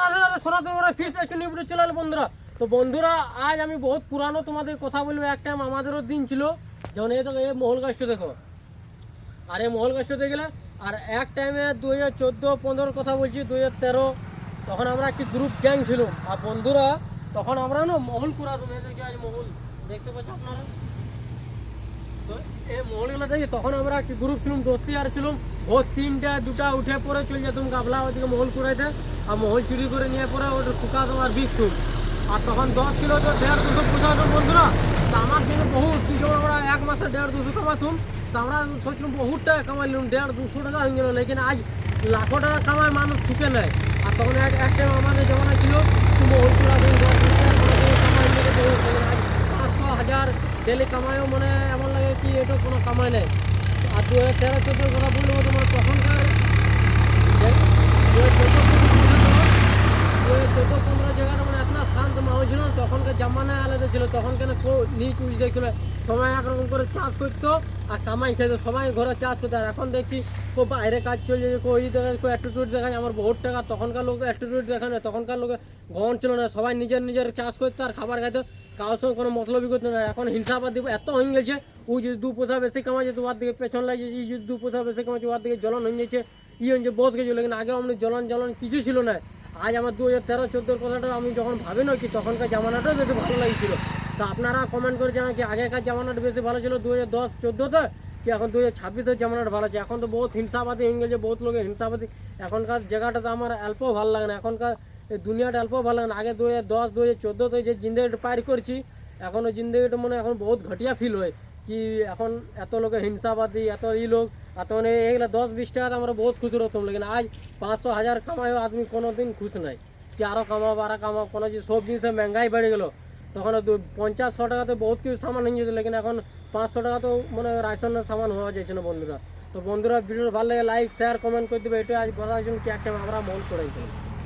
রাধে রাধে সনাতন করে ফিরছে একটা নিউ ভিডিও চলে এলো বন্ধুরা। তো বন্ধুরা আজ আমি বহুত পুরানো তোমাদের কথা বলবো। এক টাইম আমাদেরও দিন ছিল, যেমন এই দেখো এই মহল গাছটা দেখো, আর এই মহল গাছটা দেখে গেলে। আর এক টাইমে 2014-15 কথা বলছি, 2013 তখন আমরা একটি গ্রুপ গ্যাং ছিল। আর বন্ধুরা তখন আমরা না মহল কুড়াতাম, এদেরকে আজ মহল দেখতে পাচ্ছি আপনারা। তো এই মহলগুলো দেখি তখন আমরা একটি গ্রুপ ছিলাম, দোস্তি আর ছিলাম। ও 3টা 2টা উঠে পরে চলে যেতাম গাবলা ওদিকে মহল কুড়াইতে, আর মহল চুরি করে নিয়ে পরে ওটা শুকাতাম আর বিকতুম। আর তখন 10 কিলো তো 150-200 পোষাতাম বন্ধুরা। তো আমার জন্য বহুত কিছু, আমরা এক মাসে 150-200 কামাতুম। তো আমরা সোচলাম বহুত টাকা কামাইলাম, 150-200 টাকা হয়ে গেল। লেকিন আজ লাখো টাকা কামায় মানুষ সুখে নেয়। আর তখন এক টাইম আমাদের জমানা ছিল মহল কুড়াতাম 10-20 টাকা কামাই নিয়ে বহুত। আজ 500-1000 ডেলি কামাইও মানে এমন লাগে কি এটা কোনো কামাই নেই। আর 2013-14 কথা বলবো তোমার, তখনকার 2014-15 জায়গাটা মানে এত শান্ত মাহল ছিল। তখনকার জামানায় আলাদা ছিল, তখন কেন নিচ উচ দেখছিল, সবাই একরকম করে চাষ করতো আর কামাই খেতো, সবাই ঘরে চাষ করতো। আর এখন দেখছি কেউ বাইরে কাজ চলে যাবে, কেউ দেখায়, কেউ অ্যাটিটিউড দেখায় আমার বহুত টাকা। তখনকার লোক অ্যাটিটিউড দেখা না, তখনকার লোকে গহন ছিল না, সবাই নিজের চাষ করতো আর খাবার খাইতো, কারোর সঙ্গে কোনো মতলবই করতো না। এখন হিংসাবাদ দিব এত হয়ে গেছে, ও যদি 2 পয়সা বেশি কামাচ্ছে তো ওর দিকে পেছন লাগছে, ই যদি 2 পয়সা বেশি কামাচ্ছে ওর দিকে জ্বলন হয়ে যাচ্ছে, হচ্ছে বহুত কিছু। লেকিন আগে অমনি জ্বলন কিছু ছিল না। আজ আমার 2013-14 কথাটা আমি যখন ভাবি না কি তখনকার জামানাটাই বেশি ভালো লাগছিল। তো আপনারা কমেন্ট করে জানান কি আগেকার জামানাটা বেশি ভালো ছিল 2010-14তে, কি এখন 2026-এর জামানাটা ভালো আছে? এখন তো বহুত হিংসাবাদী হয়ে গেছে, বহুত লোকের হিংসাবাদী। এখনকার জায়গাটাতে আমার অল্প ভালো লাগে না, এখনকার এই দুনিয়াটা অল্প ভালো লাগে না। আগে 2010-2014তে যে জিন্দগিটা পার করছি, এখন ওই জিন্দগিটা মনে এখন বহুত ঘটিয়া ফিল হয় কি এখন এত লোকের হিংসাবাদী, এত লোক। আর তখন এইগুলো 10-20 টাকাতে আমরা বহুত খুশি হতাম। লেকিন আজ 500-1000 কামায় আদমি কোনো দিন খুশ নাই, কি আরও কামাও কোনো যে সব জিনিসের মহঙ্গাই বেড়ে গেলো। তখন 50-100 টাকাতে বহুত কিছু সামান হয়ে যেত, লেকিন এখন 500 টাকা তো মানে রাশনের সামান হওয়া যাচ্ছে না বন্ধুরা। তো বন্ধুরা ভিডিও ভালো লাগে লাইক শেয়ার কমেন্ট করে দেবে। এটাই আজ কথা হয়েছিল কি একটা আমরা মন করেছিলাম।